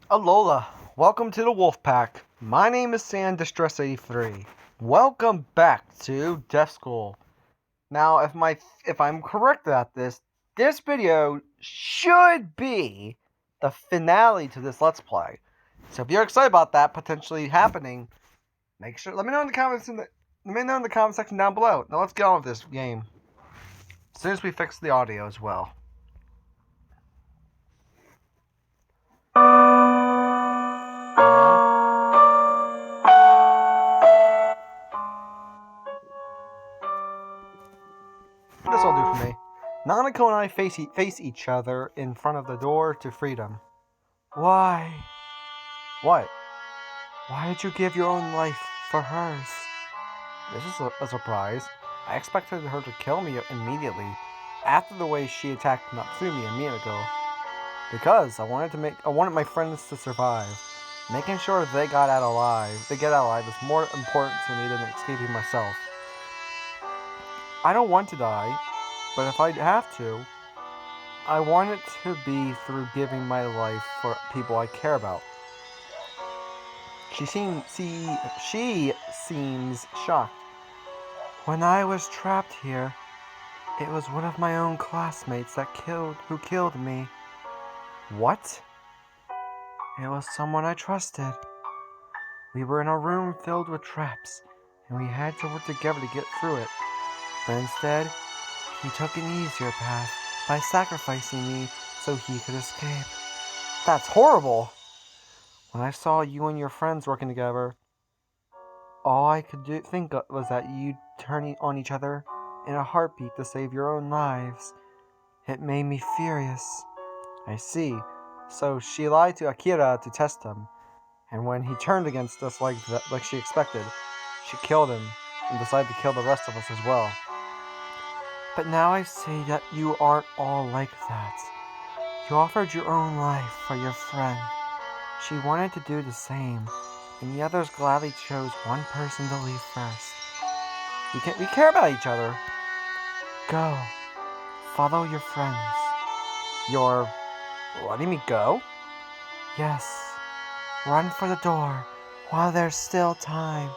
Alola, welcome to the Wolf Pack. My name is Sand Distress 83. Welcome back to Deaf School. Now, if I'm correct at this video should be the finale to this Let's Play. So if you're excited about that potentially happening, make sure let me know in the comments let me know in the comment section down below. Now let's get on with this game. As soon as we fix the audio as well. This will do for me. Nanako and I face each other in front of the door to freedom. Why? What? Why did you give your own life for hers? This is a surprise. I expected her to kill me immediately, after the way she attacked Natsumi a minute ago. Because I wanted my friends to survive. Making sure they get out alive is more important to me than escaping myself. I don't want to die, but if I have to, I want it to be through giving my life for people I care about. She seems shocked. When I was trapped here, it was one of my own classmates who killed me. What? It was someone I trusted. We were in a room filled with traps, and we had to work together to get through it. But instead, he took an easier path by sacrificing me so he could escape. That's horrible! When I saw you and your friends working together, all I could think of was that you'd turn on each other in a heartbeat to save your own lives. It made me furious. I see. So she lied to Akira to test him, and when he turned against us like she expected, she killed him and decided to kill the rest of us as well. But now I see that you aren't all like that. You offered your own life for your friend. She wanted to do the same, and the others gladly chose one person to leave first. We care about each other. Go. Follow your friends. You're letting me go? Yes. Run for the door while there's still time.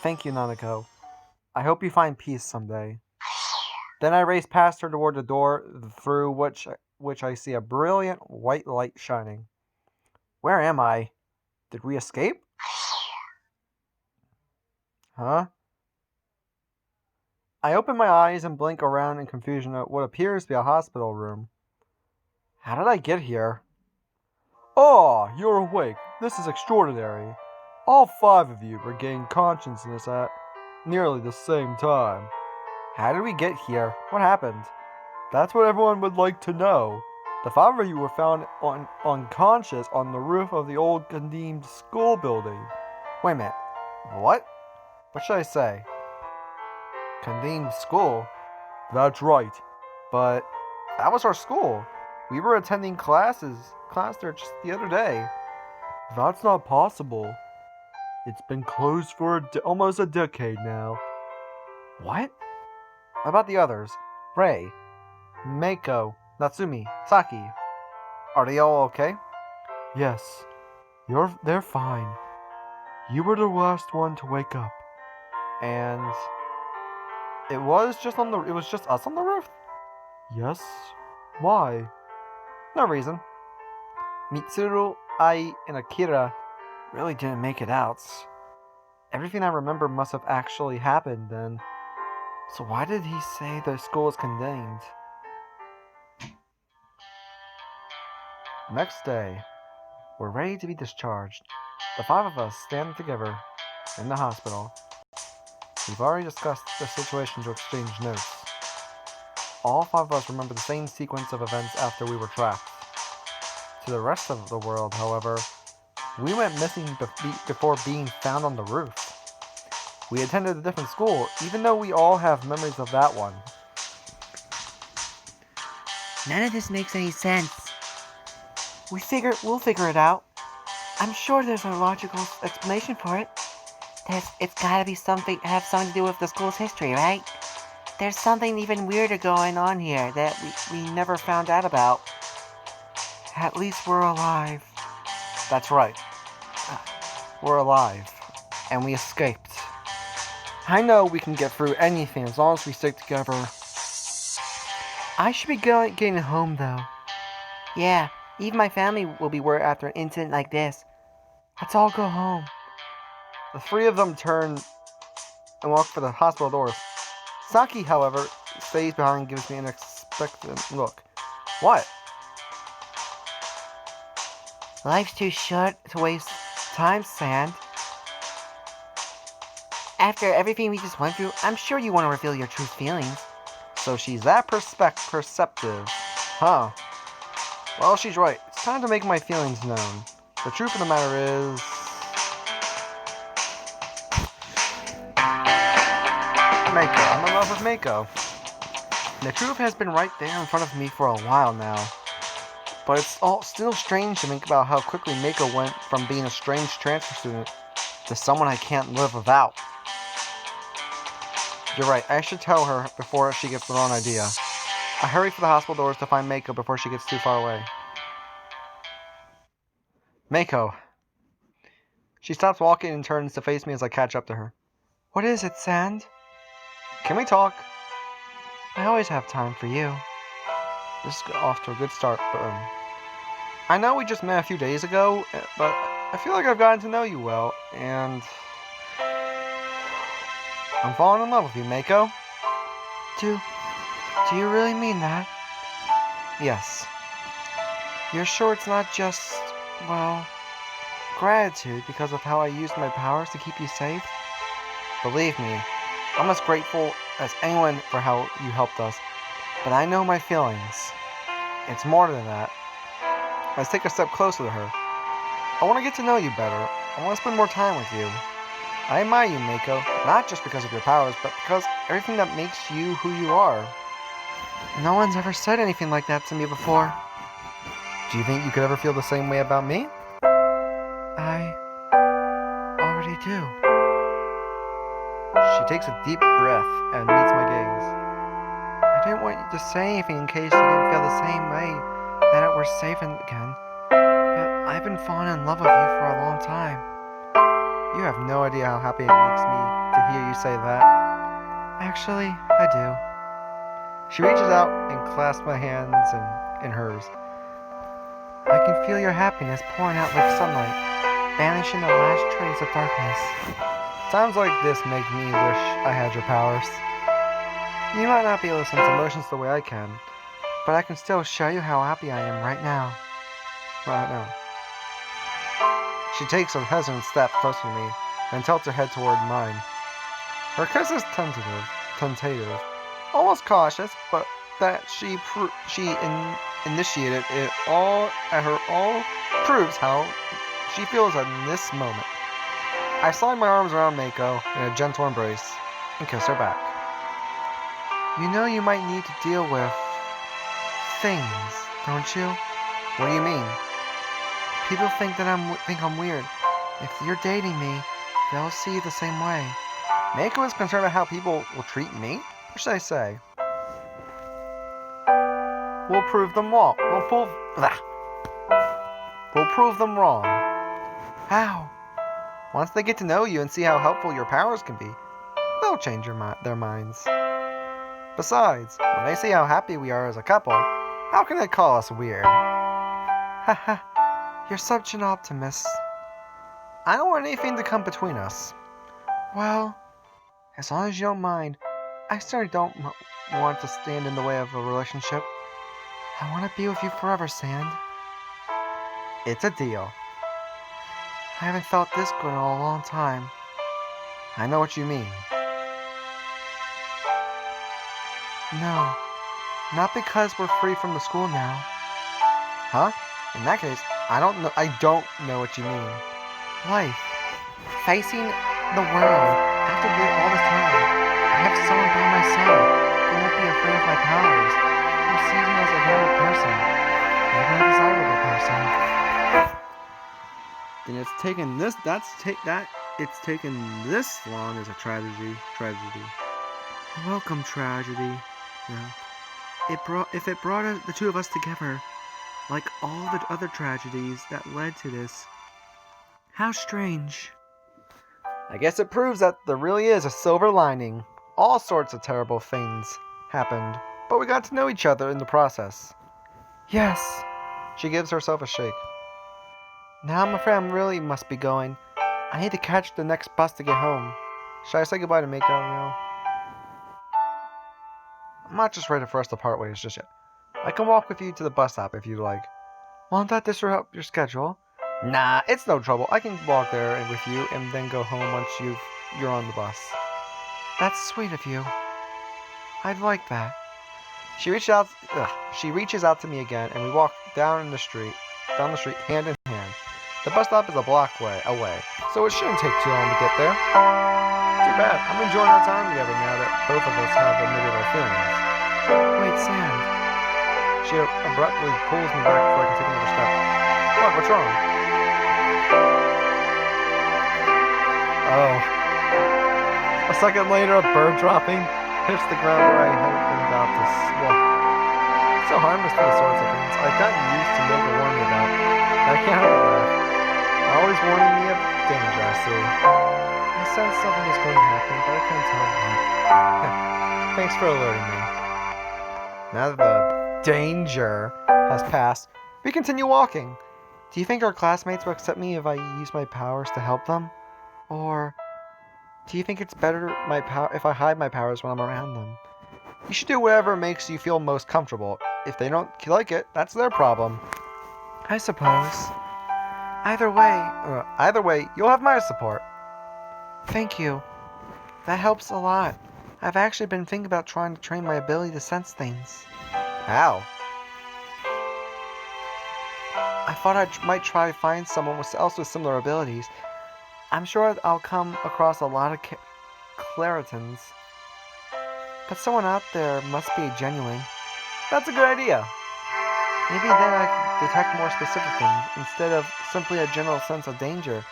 Thank you, Nanako. I hope you find peace someday. Then I race past her toward the door, through which I see a brilliant white light shining. Where am I? Did we escape? Huh? I open my eyes and blink around in confusion at what appears to be a hospital room. How did I get here? Oh, you're awake. This is extraordinary. All 5 of you regained consciousness at nearly the same time. How did we get here? What happened? That's what everyone would like to know. The 5 of you were found unconscious on the roof of the old condemned school building. Wait a minute. What? What should I say? Condemned school? That's right. But that was our school. We were attending class there just the other day. That's not possible. It's been closed for almost a decade now. What? How about the others? Rei, Meiko, Natsumi, Saki. Are they all okay? Yes. They're fine. You were the last one to wake up. And it was just us on the roof? Yes. Why? No reason. Mitsuru, Ai, and Akira really didn't make it out. Everything I remember must have actually happened then. So why did he say the school is condemned? Next day, we're ready to be discharged. The 5 of us stand together in the hospital. We've already discussed the situation to exchange notes. All 5 of us remember the same sequence of events after we were trapped. To the rest of the world, however, we went missing before being found on the roof. We attended a different school, even though we all have memories of that one. None of this makes any sense. We'll figure it out. I'm sure there's a logical explanation for it. It's gotta be have something to do with the school's history, right? There's something even weirder going on here that we never found out about. At least we're alive. That's right. We're alive. And we escaped. I know we can get through anything as long as we stick together. I should be getting home, though. Yeah, even my family will be worried after an incident like this. Let's all go home. The three of them turn and walk for the hospital doors. Saki, however, stays behind and gives me an expectant look. What? Life's too short to waste time, Sand. After everything we just went through, I'm sure you want to reveal your true feelings. So she's that perceptive. Huh. Well, she's right. It's time to make my feelings known. The truth of the matter is... Mako. I'm in love with Mako. The truth has been right there in front of me for a while now. But it's all still strange to think about how quickly Mako went from being a strange transfer student to someone I can't live without. You're right, I should tell her before she gets the wrong idea. I hurry for the hospital doors to find Mako before she gets too far away. Mako. She stops walking and turns to face me as I catch up to her. What is it, Sand? Can we talk? I always have time for you. This is off to a good start, but I know we just met a few days ago, but I feel like I've gotten to know you well, and I'm falling in love with you, Mako. Do you really mean that? Yes. You're sure it's not just, well, gratitude because of how I used my powers to keep you safe? Believe me, I'm as grateful as anyone for how you helped us, but I know my feelings. It's more than that. Let's take a step closer to her. I want to get to know you better. I want to spend more time with you. I admire you, Mako, not just because of your powers, but because everything that makes you who you are. No one's ever said anything like that to me before. Do you think you could ever feel the same way about me? I already do. She takes a deep breath and meets my gaze. I didn't want you to say anything in case you didn't feel the same way, that it were safe again. But I've been falling in love with you for a long time. You have no idea how happy it makes me to hear you say that. Actually, I do. She reaches out and clasps my hands in hers. I can feel your happiness pouring out like sunlight, banishing the last trace of darkness. Times like this make me wish I had your powers. You might not be able to sense emotions the way I can, but I can still show you how happy I am right now. Right now. She takes a hesitant step closer to me and tilts her head toward mine. Her kiss is tentative, almost cautious, but that she initiated it all at her all proves how she feels in this moment. I slide my arms around Mako in a gentle embrace and kiss her back. You know you might need to deal with things, don't you? What do you mean? People think I'm weird. If you're dating me, they'll see it the same way. Mako is concerned about how people will treat me? What should I say? We'll prove them wrong. We'll prove them wrong. How? Once they get to know you and see how helpful your powers can be, they'll change their minds. Besides, when they see how happy we are as a couple, how can they call us weird? Haha, you're such an optimist. I don't want anything to come between us. Well, as long as you don't mind, I certainly don't want to stand in the way of a relationship. I want to be with you forever, Sand. It's a deal. I haven't felt this good in a long time. I know what you mean. No, not because we're free from the school now. Huh? In that case, I don't know what you mean. Life. Facing the world. After all this time, I have someone by my side who won't be afraid of my powers, who sees me as a normal person, even a desirable person. Then it's taken this long as a tragedy. Welcome, tragedy. Yeah. If it brought the two of us together, like all the other tragedies that led to this, How strange. I guess it proves that there really is a silver lining. All sorts of terrible things happened, but we got to know each other in the process. Yes. She gives herself a shake. Now I'm afraid I really must be going. I need to catch the next bus to get home. Should I say goodbye to Mako now? I'm not just ready for us to part ways just yet. I can walk with you to the bus stop if you'd like. Won't that disrupt your schedule? Nah, it's no trouble. I can walk there with you and then go home once you're on the bus. That's sweet of you. I'd like that. She reaches out to me again, and we walk down the street hand in hand. The bus stop is a block away, so it shouldn't take too long to get there. Too bad. I'm enjoying our time together now that both of us have admitted our feelings. Wait, Sand. She abruptly pulls me back before I can take another step. What? What's wrong? Oh. A second later, a bird dropping hits the ground where I had been about to walk. It's so harmless for the sorts of things I've gotten used to Mako warn me about. I can't help but laugh. Always warning me of danger, I see. I sensed something was going to happen, but I couldn't tell what. Thanks for alerting me. Now that the danger has passed, we continue walking. Do you think our classmates will accept me if I use my powers to help them? Or do you think it's better if I hide my powers when I'm around them? You should do whatever makes you feel most comfortable. If they don't like it, that's their problem. I suppose. Either way, you'll have my support. Thank you. That helps a lot. I've actually been thinking about trying to train my ability to sense things. How? I thought I might try to find someone else with similar abilities. I'm sure I'll come across a lot of Claritons. But someone out there must be genuine. That's a good idea. Maybe then I can detect more specific things instead of simply a general sense of danger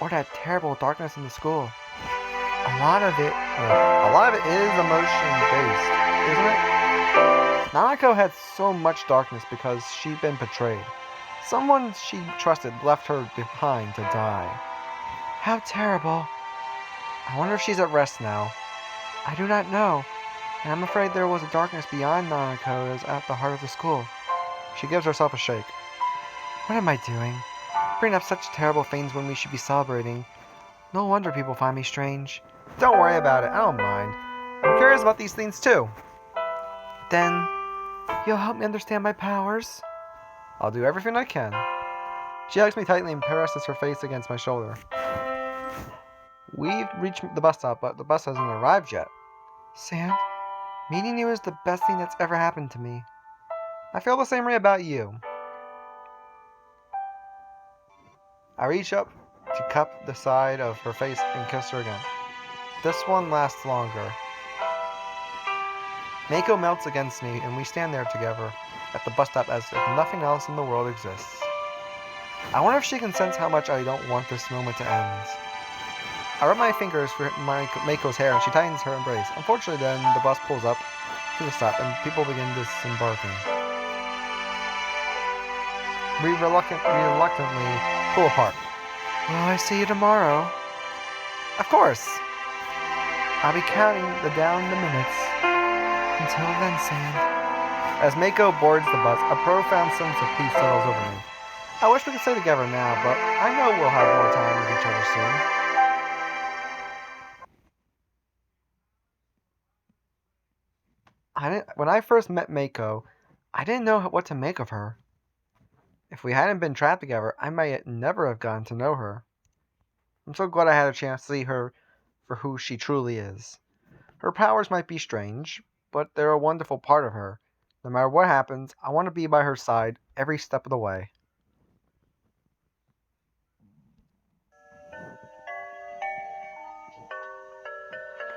or that terrible darkness in the school. A lot of it is emotion-based, isn't it? Nanako had so much darkness because she'd been betrayed. Someone she trusted left her behind to die. How terrible. I wonder if she's at rest now. I do not know, and I'm afraid there was a darkness beyond Nanako that is at the heart of the school. She gives herself a shake. What am I doing? Bringing up such terrible things when we should be celebrating. No wonder people find me strange. Don't worry about it, I don't mind. I'm curious about these things too. Then, you'll help me understand my powers? I'll do everything I can. She hugs me tightly and presses her face against my shoulder. We've reached the bus stop, but the bus hasn't arrived yet. Sand, meeting you is the best thing that's ever happened to me. I feel the same way about you. I reach up to cup the side of her face and kiss her again. This one lasts longer. Mako melts against me, and we stand there together at the bus stop as if nothing else in the world exists. I wonder if she can sense how much I don't want this moment to end. I rub my fingers through Mako's hair, and she tightens her embrace. Unfortunately, then, the bus pulls up to the stop, and people begin disembarking. We reluctantly pull apart. Will I see you tomorrow? Of course! I'll be counting down the minutes. Until then, Sand. As Mako boards the bus, a profound sense of peace settles over me. I wish we could stay together now, but I know we'll have more time with each other soon. When I first met Mako, I didn't know what to make of her. If we hadn't been trapped together, I might never have gotten to know her. I'm so glad I had a chance to see her for who she truly is. Her powers might be strange, but they're a wonderful part of her. No matter what happens, I want to be by her side every step of the way.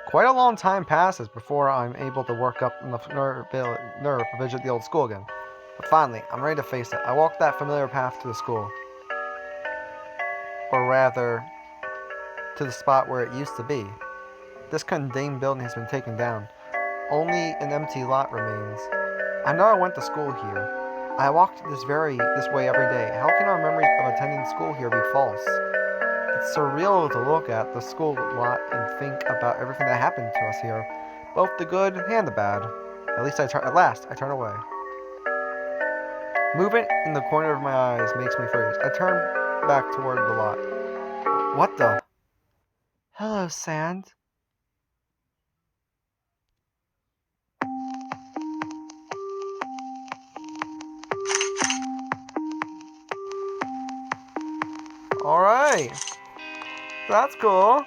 Quite a long time passes before I'm able to work up enough nerve to visit the old school again. But finally, I'm ready to face it. I walk that familiar path to the school. Or rather, to the spot where it used to be. This condemned building has been taken down. Only an empty lot remains. I know I went to school here. I walked this way every day. How can our memories of attending school here be false? It's surreal to look at the school lot and think about everything that happened to us here, both the good and the bad. At last I turn away. Movement in the corner of my eyes makes me freeze. I turn back toward the lot. What the? Hello, Sand. Alright. That's cool.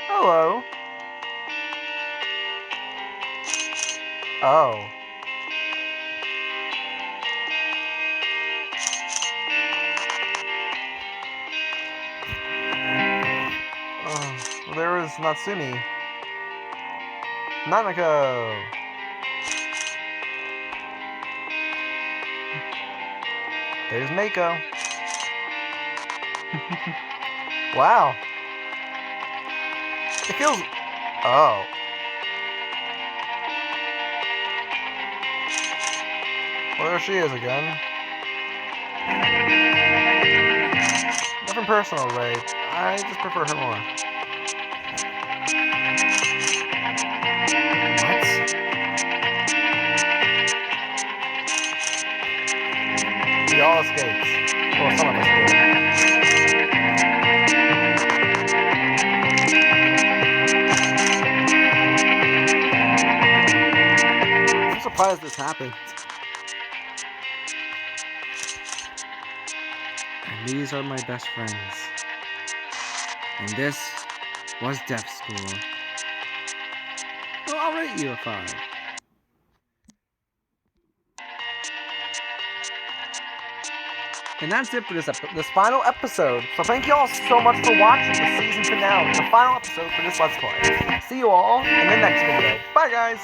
Hello. Oh. Well, there was Natsumi. Nanako. There's Mako. Wow. It feels... Oh. Well, there she is again. Nothing personal, Ray. I just prefer her more. What? We all escaped. Well, some of us did. I'm surprised this happened. And these are my best friends. And this was Deaf School. Well, I'll rate you a 5. And that's it for this final episode. So thank you all so much for watching the season finale, the final episode for this Let's Play. See you all in the next video. Bye, guys!